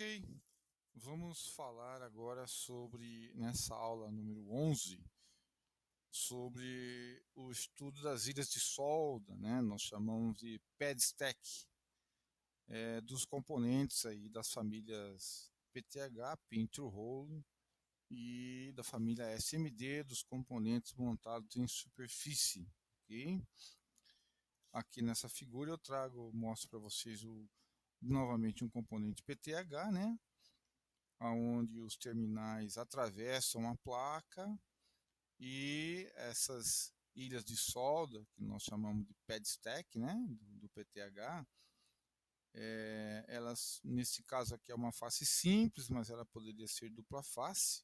Ok, vamos falar agora sobre, nessa aula número 11, sobre o estudo das ilhas de solda, né? Nós chamamos de pad stack, dos componentes aí das famílias PTH, pin through hole, e da família SMD, dos componentes montados em superfície, ok? Aqui nessa figura eu mostro para vocês novamente um componente PTH, né? Onde os terminais atravessam a placa e essas ilhas de solda, que nós chamamos de pad stack, né, do PTH, elas, nesse caso aqui é uma face simples, mas ela poderia ser dupla face.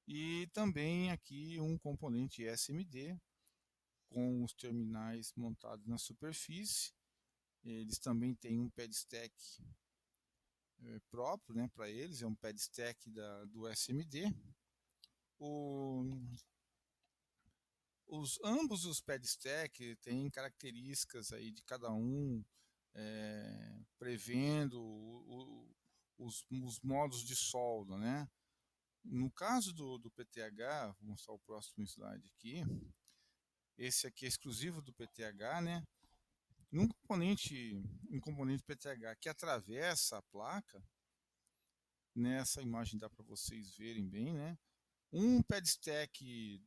E também aqui um componente SMD, com os terminais montados na superfície. Eles também têm um pad stack próprio, né, para eles, é um pad stack do SMD. O, ambos os pad stack têm características aí de cada um, prevendo os modos de solda, né? No caso do PTH, vou mostrar o próximo slide aqui. Esse aqui é exclusivo do PTH, né? Um componente PTH que atravessa a placa, nessa imagem dá para vocês verem bem, né? Um pad stack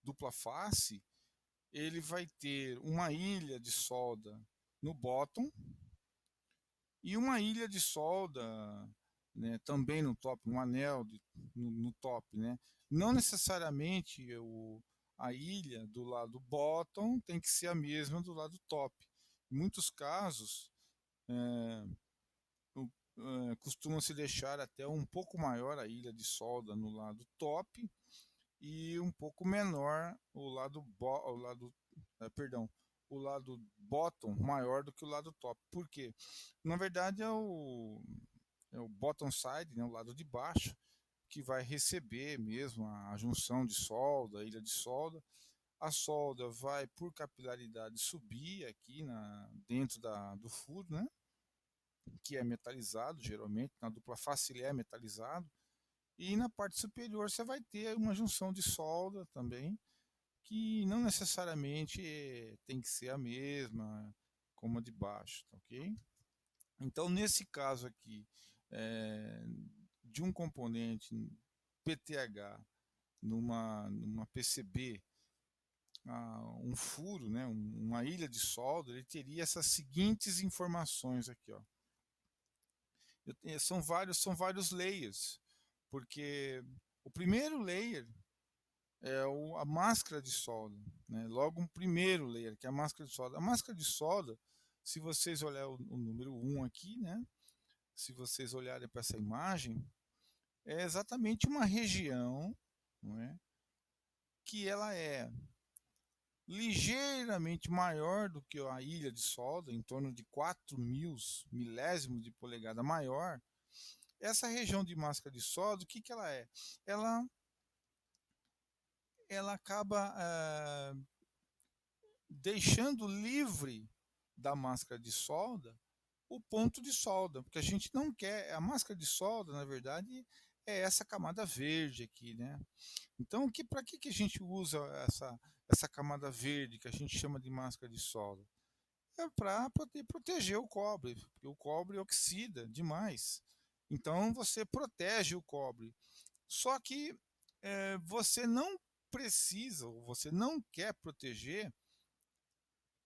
dupla face, ele vai ter uma ilha de solda no bottom e uma ilha de solda, né, também no top, um anel no top, né? Não necessariamente a ilha do lado bottom tem que ser a mesma do lado top. Em muitos casos, é, costuma se deixar até um pouco maior a ilha de solda no lado top e um pouco menor o lado bottom maior do que o lado top. Por quê? Na verdade é o bottom side, né, o lado de baixo, que vai receber mesmo a junção de solda, a ilha de solda. A solda vai, por capilaridade, subir aqui dentro do furo, né, que é metalizado, geralmente, na dupla face ele é metalizado. E na parte superior você vai ter uma junção de solda também, que não necessariamente tem que ser a mesma como a de baixo, tá ok? Então, nesse caso aqui, de um componente PTH numa PCB, um furo, né, uma ilha de solda, ele teria essas seguintes informações aqui, ó. São vários layers, porque o primeiro layer é a máscara de solda, né? Logo um primeiro layer, que é a máscara de solda. A máscara de solda, se vocês olharem o número 1 aqui, né? Se vocês olharem para essa imagem, é exatamente uma região, não é, que ela é ligeiramente maior do que a ilha de solda, em torno de 4.000 milésimos de polegada maior. Essa região de máscara de solda, o que ela é? Ela, ela acaba deixando livre da máscara de solda o ponto de solda, porque a gente não quer, a máscara de solda, na verdade, é essa camada verde aqui, né? Então, para que a gente usa essa camada verde que a gente chama de máscara de solda? É para poder proteger o cobre, porque o cobre oxida demais. Então, você protege o cobre. Só que você não precisa, ou você não quer proteger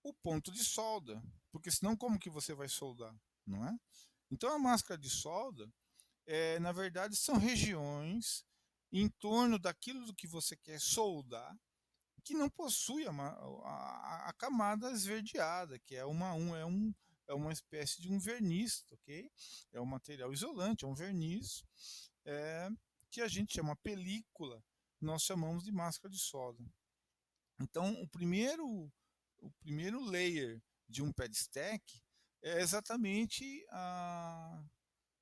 o ponto de solda, porque senão como que você vai soldar, não é? Então a máscara de solda, na verdade, são regiões em torno daquilo do que você quer soldar que não possui a camada esverdeada, que é uma espécie de um verniz, ok? É um material isolante, é um verniz, é, que a gente chama película, nós chamamos de máscara de solda. Então, o primeiro layer de um pad stack é exatamente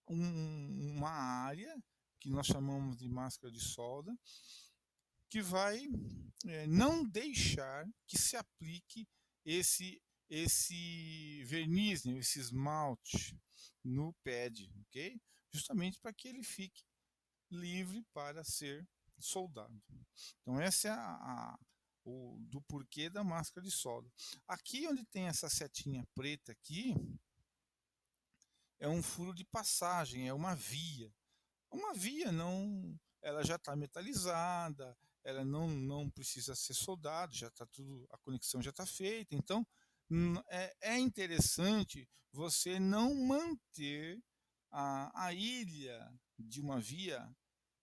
uma área que nós chamamos de máscara de solda, que vai não deixar que se aplique esse verniz, né, esse esmalte no pad, ok? justamente para que ele fique livre para ser soldado. Então essa é o do porquê da máscara de solda. Aqui onde tem essa setinha preta aqui é um furo de passagem, é uma via. Uma via não, ela já está metalizada, ela não precisa ser soldada, já está tudo, a conexão já está feita. Então é interessante você não manter a ilha de uma via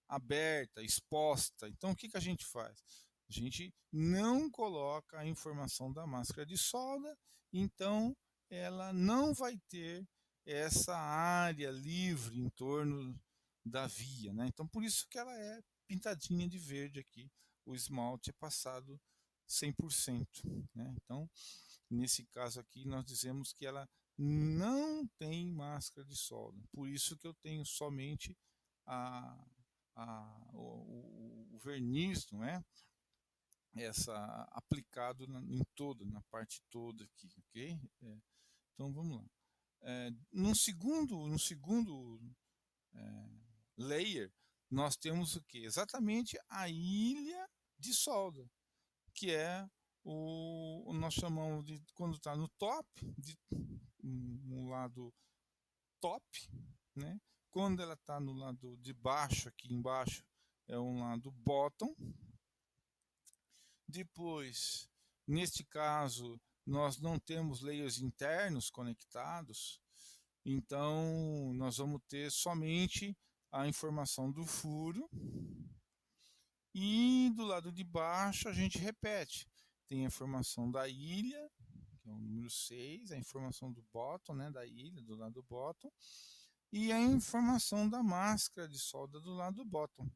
aberta, exposta. Então, o que, que a gente faz? A gente não coloca a informação da máscara de solda, então ela não vai ter essa área livre em torno da via, né? Então, por isso que ela é pintadinha de verde aqui. O esmalte é passado 100%, né? Então, nesse caso aqui, nós dizemos que ela não tem máscara de solda. Por isso que eu tenho somente a, o verniz, não é? Essa aplicado em toda, na parte toda aqui, ok? Então vamos lá. No segundo layer, nós temos o que? Exatamente a ilha de solda, que é nós chamamos de quando está no top, no lado top, né? Quando ela está no lado de baixo, aqui embaixo, é um lado bottom. Depois, neste caso, nós não temos layers internos conectados, então nós vamos ter somente a informação do furo. E do lado de baixo a gente repete. Tem a informação da ilha, que é o número 6, a informação do bottom, né, da ilha, do lado do bottom, e a informação da máscara de solda do lado do bottom.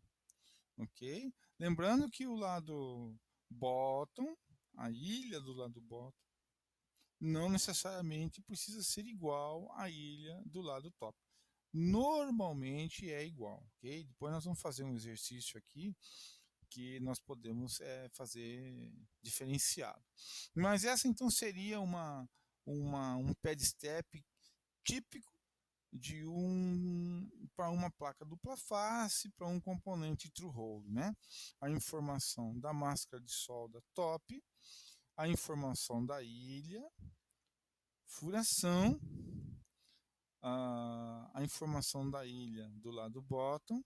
Ok? Lembrando que o lado bottom, a ilha do lado bottom, não necessariamente precisa ser igual à ilha do lado top. Normalmente é igual, ok? Depois nós vamos fazer um exercício aqui que nós podemos fazer diferenciado. Mas essa então seria um pad step típico de para uma placa dupla face, para um componente true hole, né? A informação da máscara de solda top, a informação da ilha, furação, a informação da ilha do lado bottom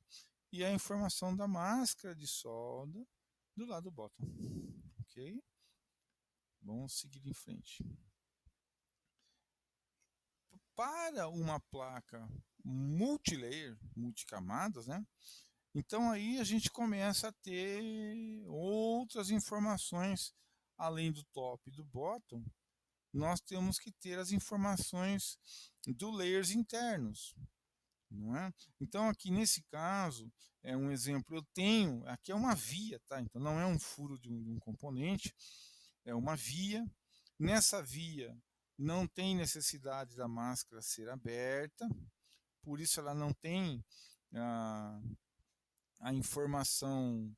e a informação da máscara de solda do lado bottom, ok? Vamos seguir em frente. Para uma placa multilayer, multicamadas, né? Então aí a gente começa a ter outras informações além do top e do bottom. Nós temos que ter as informações do layers internos, não é? Então aqui nesse caso é um exemplo. Eu tenho aqui é uma via, tá? Então não é um furo de um componente, é uma via. Nessa via não tem necessidade da máscara ser aberta, por isso ela não tem a, a informação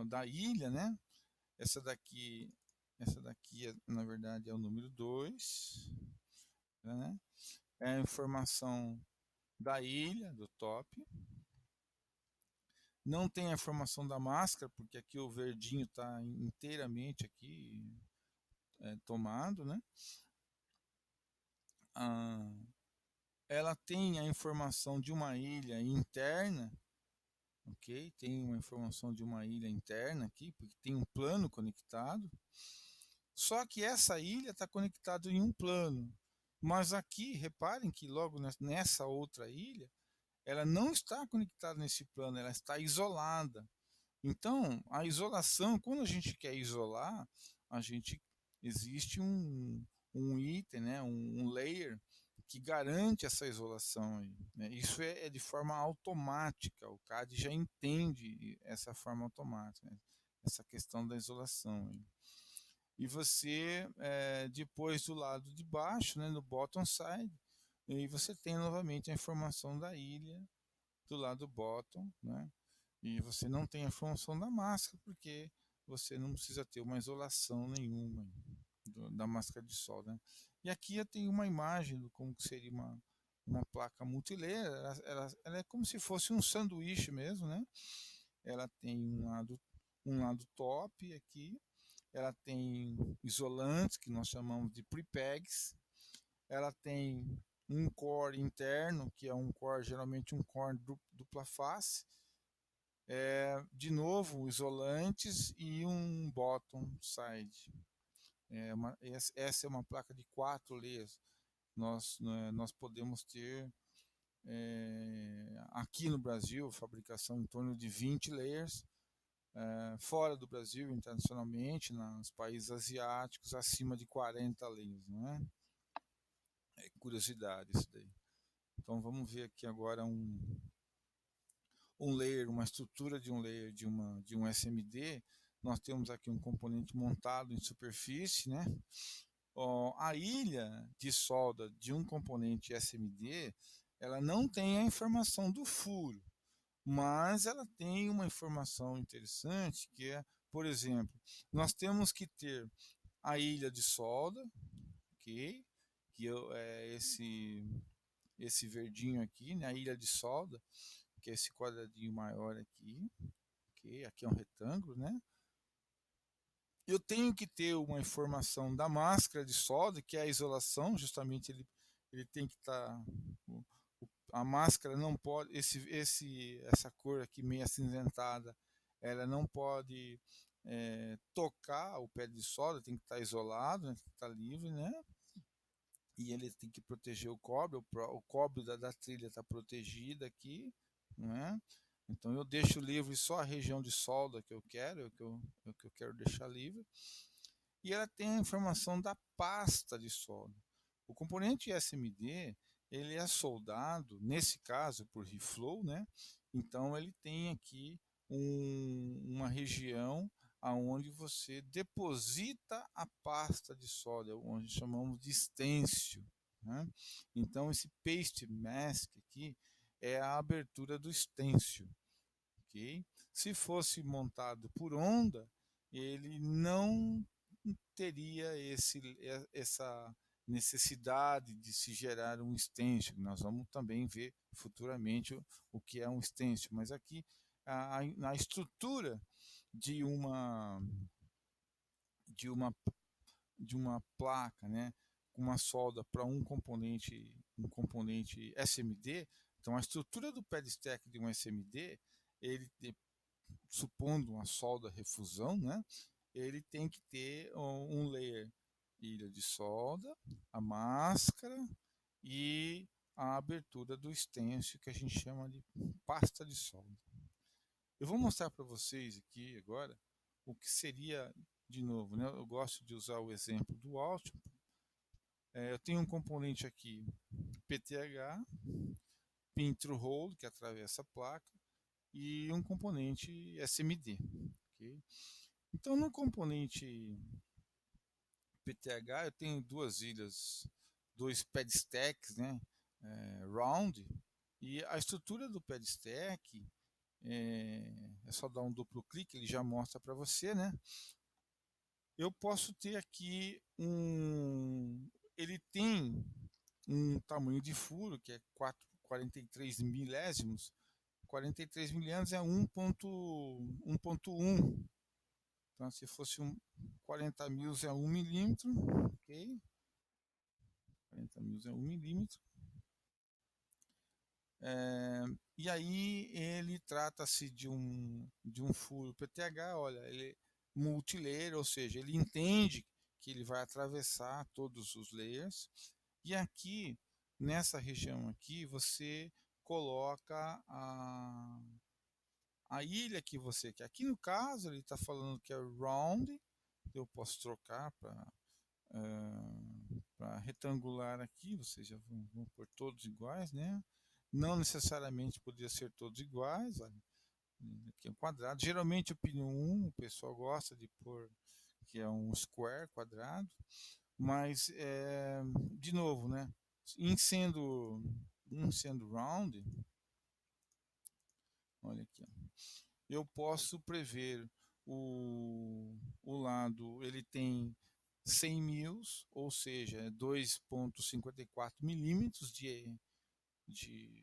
da ilha, né? Essa daqui na verdade é o número 2, né? É a informação da ilha, do top. Não tem a informação da máscara, porque aqui o verdinho está inteiramente aqui tomado, né? Ela tem a informação de uma ilha interna, ok? Tem uma informação de uma ilha interna aqui, porque tem um plano conectado. Só que essa ilha está conectada em um plano. Mas aqui, reparem que logo nessa outra ilha, ela não está conectada nesse plano, ela está isolada. Então, a isolação, quando a gente quer isolar, existe um item, né, um layer que garante essa isolação aí, né? Isso é de forma automática, o CAD já entende essa forma automática, né? Essa questão da isolação aí. E você, depois do lado de baixo, né, no bottom side, e você tem novamente a informação da ilha do lado bottom, né? E você não tem a informação da máscara, porque você não precisa ter uma isolação nenhuma da máscara de solda, né? E aqui eu tenho uma imagem de como que seria uma placa multilayer, ela é como se fosse um sanduíche mesmo, né? Ela tem um lado top aqui, ela tem isolantes, que nós chamamos de prepegs, ela tem um core interno, que é um core, geralmente um core dupla face, de novo, isolantes e um bottom side. Essa é uma placa de 4 layers. Nós podemos ter aqui no Brasil fabricação em torno de 20 layers, fora do Brasil, internacionalmente, nos países asiáticos, acima de 40 layers. Não é? Curiosidade isso daí. Então vamos ver aqui agora um layer, uma estrutura de um layer de um SMD. Nós temos aqui um componente montado em superfície, né? A ilha de solda de um componente SMD, ela não tem a informação do furo, mas ela tem uma informação interessante que é, por exemplo, nós temos que ter a ilha de solda, ok? Que é esse verdinho aqui, né? A ilha de solda, que é esse quadradinho maior aqui, ok? Aqui é um retângulo, né? Eu tenho que ter uma informação da máscara de solda, que é a isolação, justamente ele tem que estar. A máscara não pode. Essa cor aqui meio acinzentada, ela não pode tocar o pé de solda, tem que estar isolado, né, tem que estar livre, né? E ele tem que proteger o cobre, o cobre da trilha está protegida aqui, não é? Então eu deixo livre só a região de solda que eu quero, que eu quero deixar livre. E ela tem a informação da pasta de solda. O componente SMD, ele é soldado, nesse caso por reflow, né? Então ele tem aqui uma região aonde você deposita a pasta de solda, onde chamamos de stencil, né? Então esse paste mask aqui é a abertura do stencil, ok? Se fosse montado por onda, ele não teria essa necessidade de se gerar um stencil. Nós vamos também ver futuramente o que é um stencil, mas aqui a estrutura de uma de uma de uma placa, né, com uma solda para um componente SMD. Então a estrutura do pad stack de um SMD, ele supondo uma solda refusão, né, ele tem que ter um layer ilha de solda, a máscara e a abertura do stencil, que a gente chama de pasta de solda. Eu vou mostrar para vocês aqui agora o que seria, de novo, né? Eu gosto de usar o exemplo do Altium. Eu tenho um componente aqui PTH, pin through hole, que atravessa a placa, e um componente SMD. Okay? Então, no componente PTH, eu tenho duas ilhas, dois pad stacks, né? Round, e a estrutura do pad stack é só dar um duplo clique, ele já mostra para você, né? Eu posso ter aqui ele tem um tamanho de furo que é 43 milésimos. 43 milésimos é 1.1. Então, se fosse 40 mil é 1 milímetro, ok? 40 mil é 1 milímetro. E aí ele trata-se de um furo PTH, olha, ele é multilayer, ou seja, ele entende que ele vai atravessar todos os layers. E aqui, nessa região aqui, você coloca a ilha que você quer. Aqui no caso, ele está falando que é round, eu posso trocar para retangular aqui, vocês já vão pôr todos iguais, né? Não necessariamente poderia ser todos iguais, olha, aqui é um quadrado. Geralmente o pino 1 o pessoal gosta de pôr que é um square quadrado, mas de novo, né? Em sendo round, olha aqui, ó, eu posso prever o lado, ele tem 100 mil, ou seja, 2,54 milímetros de,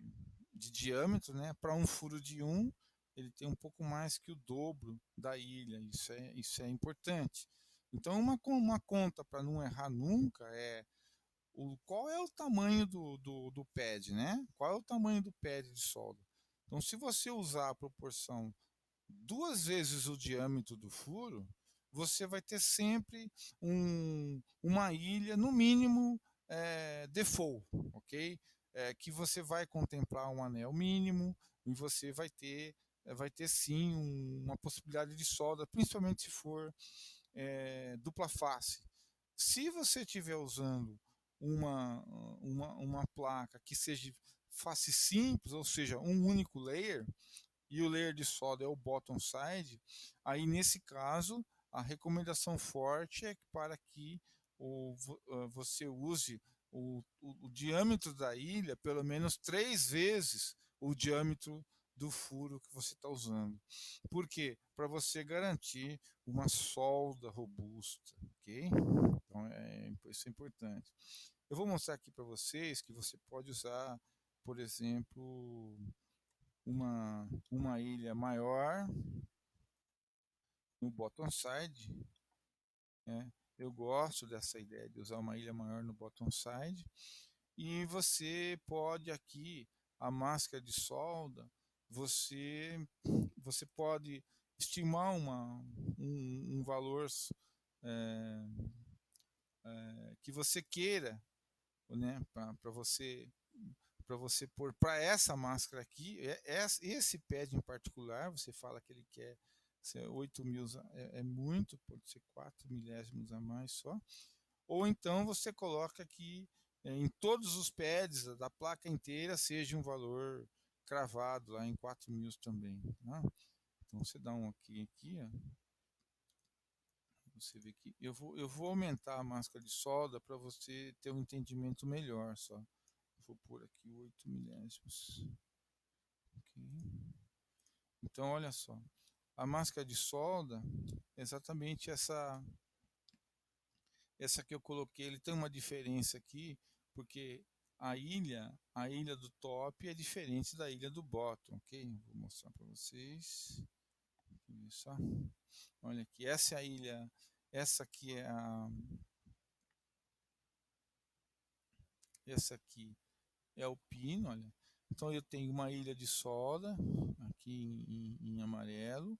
de diâmetro, né? Para um furo de um, ele tem um pouco mais que o dobro da ilha. Isso é importante. Então, uma conta para não errar nunca é qual é o tamanho do pad, né? Qual é o tamanho do pad de solda? Então, se você usar a proporção duas vezes o diâmetro do furo, você vai ter sempre uma ilha, no mínimo, default, ok? Que você vai contemplar um anel mínimo e você vai ter sim uma possibilidade de solda, principalmente se for dupla face. Se você estiver usando uma, uma placa que seja face simples, ou seja, um único layer, e o layer de solda é o bottom side, aí nesse caso a recomendação forte é para que você use o diâmetro da ilha pelo menos três vezes o diâmetro do furo que você está usando. Por quê? Para você garantir uma solda robusta, ok? Então isso é importante. Eu vou mostrar aqui para vocês que você pode usar, por exemplo, uma ilha maior no bottom side, né? Eu gosto dessa ideia de usar uma ilha maior no bottom side. E você pode aqui, a máscara de solda, você, você pode estimar um valor é, que você queira, né, para você pôr para essa máscara aqui, esse pad em particular, você fala que ele quer ser 8 mil, é muito, pode ser 4 milésimos a mais só. Ou então você coloca que em todos os pads da placa inteira seja um valor cravado lá em 4 mil também. Tá? Então você dá um aqui, ó. Você vê que eu vou aumentar a máscara de solda para você ter um entendimento melhor só. Vou pôr aqui 8 milésimos. Ok. Então, olha só. A máscara de solda, exatamente essa que eu coloquei, ele tem uma diferença aqui, porque a ilha do top é diferente da ilha do bottom, ok? Vou mostrar para vocês. Só. Olha aqui, essa é a ilha, essa aqui essa aqui é o pino, olha. Então eu tenho uma ilha de solda aqui em amarelo.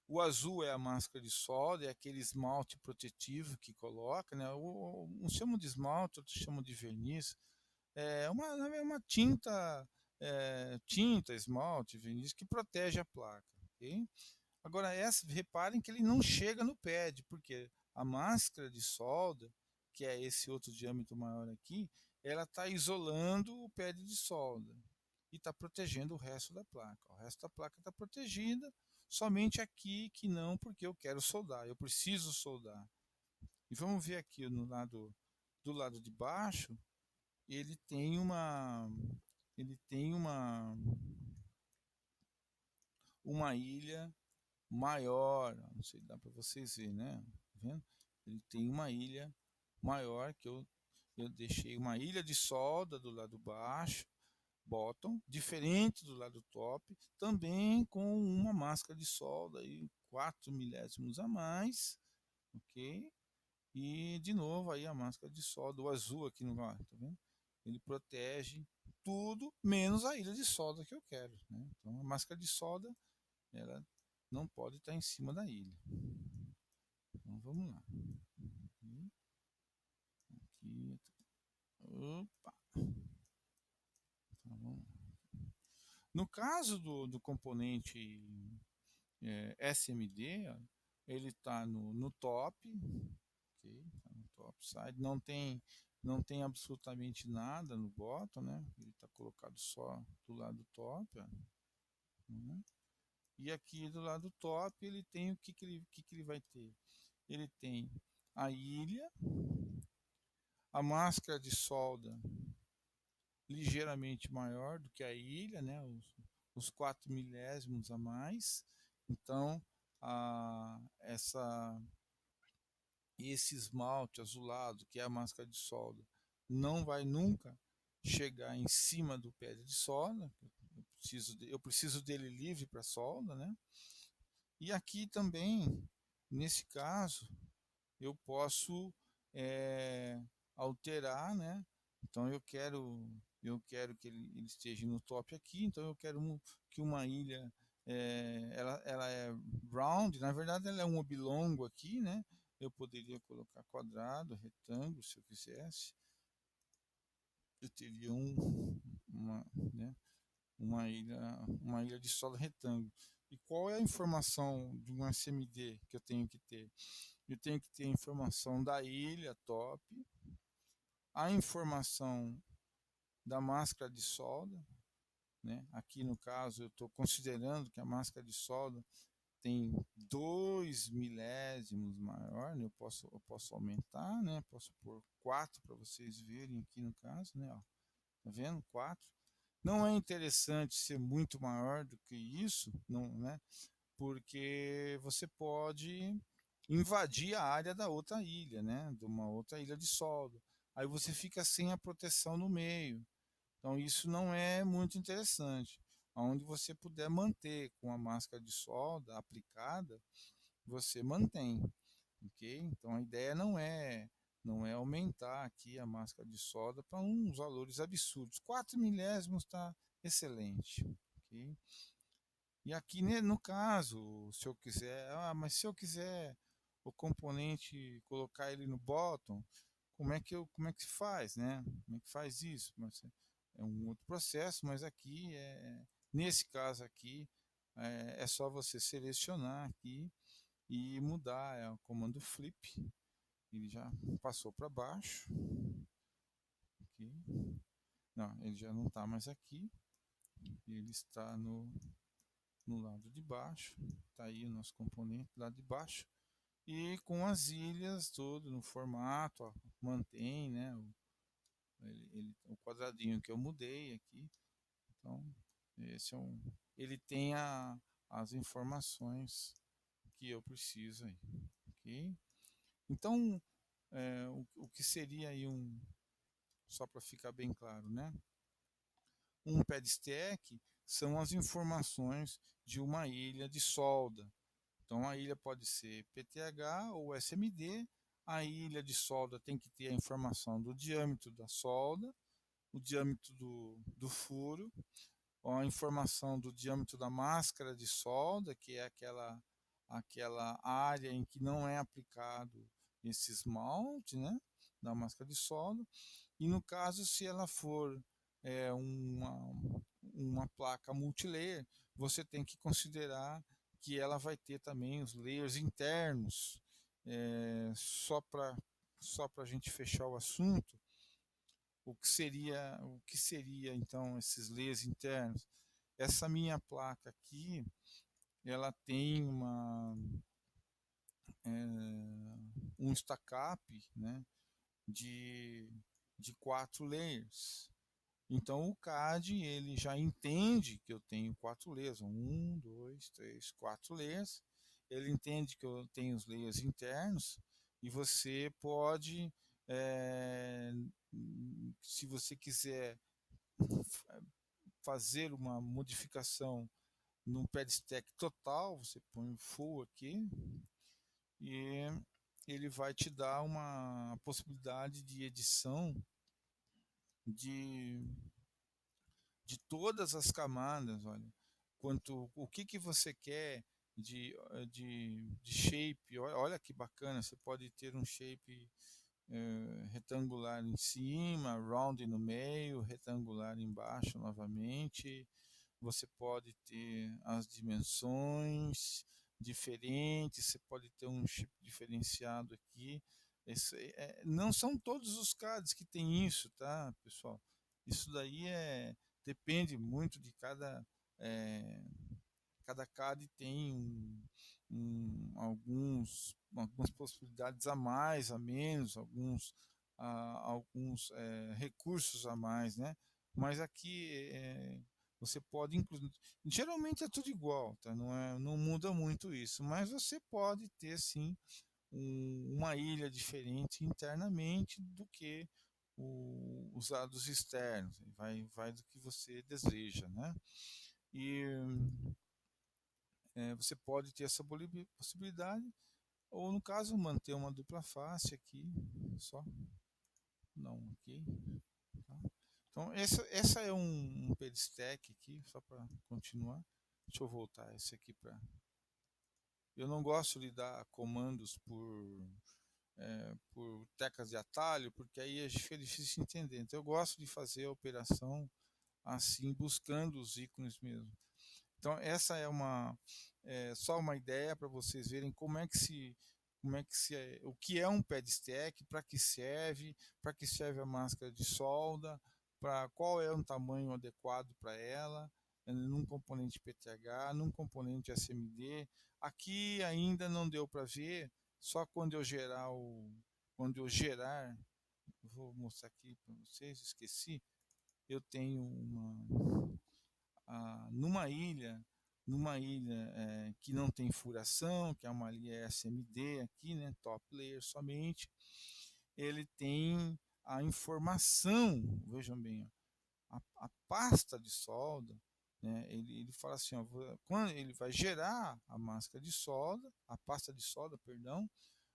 O azul é a máscara de solda, é aquele esmalte protetivo que coloca, né? Uns chamam de esmalte, outros chamam de verniz. É uma tinta, esmalte, verniz que protege a placa. Ok? Agora, reparem que ele não chega no pad, porque a máscara de solda, que é esse outro diâmetro maior aqui, ela está isolando o pad de solda e está protegendo o resto da placa. O resto da placa está protegida, somente aqui que não, porque eu quero soldar, eu preciso soldar. E vamos ver aqui do lado de baixo, ele tem uma ilha maior, não sei se dá para vocês verem, né? Tá vendo? Ele tem uma ilha maior que eu deixei uma ilha de solda do lado baixo, bottom, diferente do lado top, também com uma máscara de solda e 4 milésimos a mais, ok? E de novo aí a máscara de solda, o azul aqui no ar, tá vendo? Ele protege tudo menos a ilha de solda que eu quero, né? Então a máscara de solda ela não pode estar em cima da ilha. Então vamos lá. Aqui. Opa. Então, vamos lá. No caso do componente SMD, ó, ele está no top, ok? Tá no top side, não tem absolutamente nada no bottom, né? Ele está colocado só do lado top, ó, né? E aqui do lado top ele tem o que ele vai ter? Ele tem a ilha, a máscara de solda ligeiramente maior do que a ilha, né? Os 4 milésimos a mais. Então, esse esmalte azulado, que é a máscara de solda, não vai nunca chegar em cima do pad de solda. Eu preciso dele livre para solda, né? E aqui também, nesse caso, eu posso é, alterar, né? Então eu quero que ele esteja no top aqui. Então eu quero que uma ilha ela é round, na verdade ela é um oblongo aqui, né? Eu poderia colocar quadrado, retângulo, se eu quisesse. Eu teria né, uma ilha de solo retângulo. E qual é a informação de um SMD que eu tenho que ter? Eu tenho que ter a informação da ilha top, a informação da máscara de solda, né? Aqui no caso eu estou considerando que a máscara de solda tem 2 milésimos maior, né? Eu posso aumentar, né? Posso pôr 4 para vocês verem aqui no caso, né? Ó, tá vendo? 4. Não é interessante ser muito maior do que isso, não, né? Porque você pode invadir a área da outra ilha, né? De uma outra ilha de solda. Aí você fica sem a proteção no meio. Então isso não é muito interessante. Onde você puder manter com a máscara de solda aplicada, você mantém, ok? Então a ideia não é aumentar aqui a máscara de solda para uns valores absurdos. 4 milésimos está excelente, ok? E aqui, né, no caso, se eu quiser, mas se eu quiser o componente colocar ele no bottom, como é que se faz, né? Como é que faz isso? Mas é um outro processo, mas aqui nesse caso aqui é só você selecionar aqui e mudar o comando flip. Ele já passou para baixo, aqui. Não, ele já não está mais aqui. Ele está no lado de baixo. Está aí o nosso componente do lado de baixo. E com as ilhas todo no formato, ó, mantém, né? O quadradinho que eu mudei aqui. Então, esse ele tem as informações que eu preciso aí, ok? Então, o que seria aí só para ficar bem claro, né? Um pad stack são as informações de uma ilha de solda. Então a ilha pode ser PTH ou SMD. A ilha de solda tem que ter a informação do diâmetro da solda, o diâmetro do furo, a informação do diâmetro da máscara de solda, que é aquela área em que não é aplicado esse esmalte, né, da máscara de solda. E no caso, se ela for uma placa multilayer, você tem que considerar que ela vai ter também os layers internos. Só para a gente fechar o assunto, o que seria então esses layers internos? Essa minha placa aqui, ela tem um stack-up, né, de, de 4 layers. Então o CAD ele já entende que eu tenho 4 layers, 4 layers. Ele entende que eu tenho os layers internos e você pode, se você quiser fazer uma modificação no pad stack total, você põe full aqui e ele vai te dar uma possibilidade de edição de de todas as camadas, olha, o que você quer de shape, olha que bacana, você pode ter um shape retangular em cima, round no meio, retangular embaixo novamente, você pode ter as dimensões diferentes, você pode ter um chip diferenciado aqui. Não são todos os CADs que tem isso, tá, pessoal? Isso daí depende muito de cada CAD tem algumas possibilidades a mais, a menos, alguns recursos a mais, né? Mas aqui você pode incluir. Geralmente é tudo igual, tá? Não muda muito isso, mas você pode ter sim uma ilha diferente internamente do que os dados externos, vai do que você deseja, né? E você pode ter essa possibilidade, ou no caso, manter uma dupla face aqui, só, não, ok, tá? Então, essa é um pedstack aqui, só para continuar. Deixa eu voltar esse aqui para. Eu não gosto de dar comandos por teclas de atalho, porque aí fica difícil de entender. Então, eu gosto de fazer a operação assim, buscando os ícones mesmo. Então, essa só uma ideia para vocês verem o que é um pad stack, para que serve a máscara de solda, para qual é o tamanho adequado para ela, num componente PTH, num componente SMD. Aqui ainda não deu para ver, só quando eu gerar, vou mostrar aqui para vocês, esqueci, eu tenho numa ilha que não tem furação, que é uma ilha SMD aqui, né, top layer somente, ele tem a informação, vejam bem, a pasta de solda, né, ele fala assim, ó, quando ele vai gerar a máscara de solda, a pasta de solda, perdão,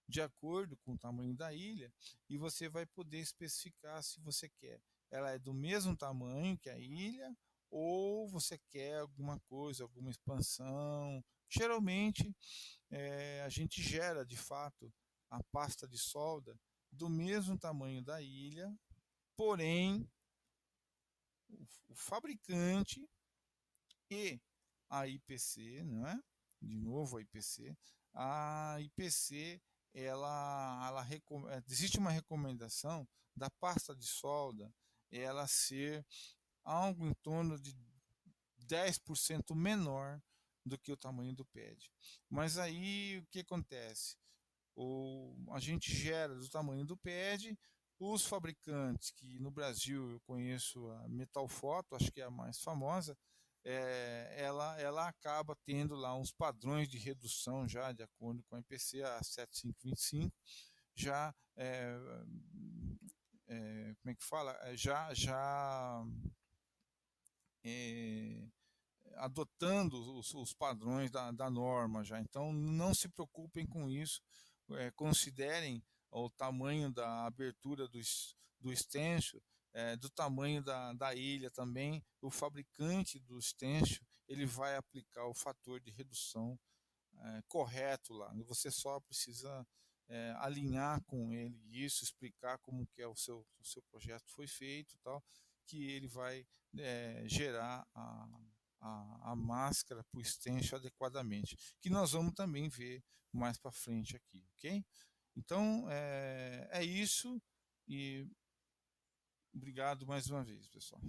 de acordo com o tamanho da ilha, e você vai poder especificar se você quer. Ela é do mesmo tamanho que a ilha, ou você quer alguma coisa, alguma expansão. Geralmente, a gente gera de fato a pasta de solda do mesmo tamanho da ilha, porém o fabricante e a IPC, não é? De novo a IPC existe uma recomendação da pasta de solda ela ser algo em torno de 10% menor do que o tamanho do pad. Mas aí o que acontece? A gente gera do tamanho do pad, os fabricantes, que no Brasil eu conheço a Metal Photo, acho que é a mais famosa, ela acaba tendo lá uns padrões de redução já de acordo com a IPC a 7525, já como é que fala? Já é, adotando os padrões da norma já. Então não se preocupem com isso, considerem o tamanho da abertura do extenso, do tamanho da ilha também. O fabricante do extenso ele vai aplicar o fator de redução correto lá. Você só precisa alinhar com ele isso, explicar como que é o seu projeto foi feito, tal, que ele vai gerar a máscara para o extension adequadamente, que nós vamos também ver mais para frente aqui, ok? Então é isso e obrigado mais uma vez, pessoal.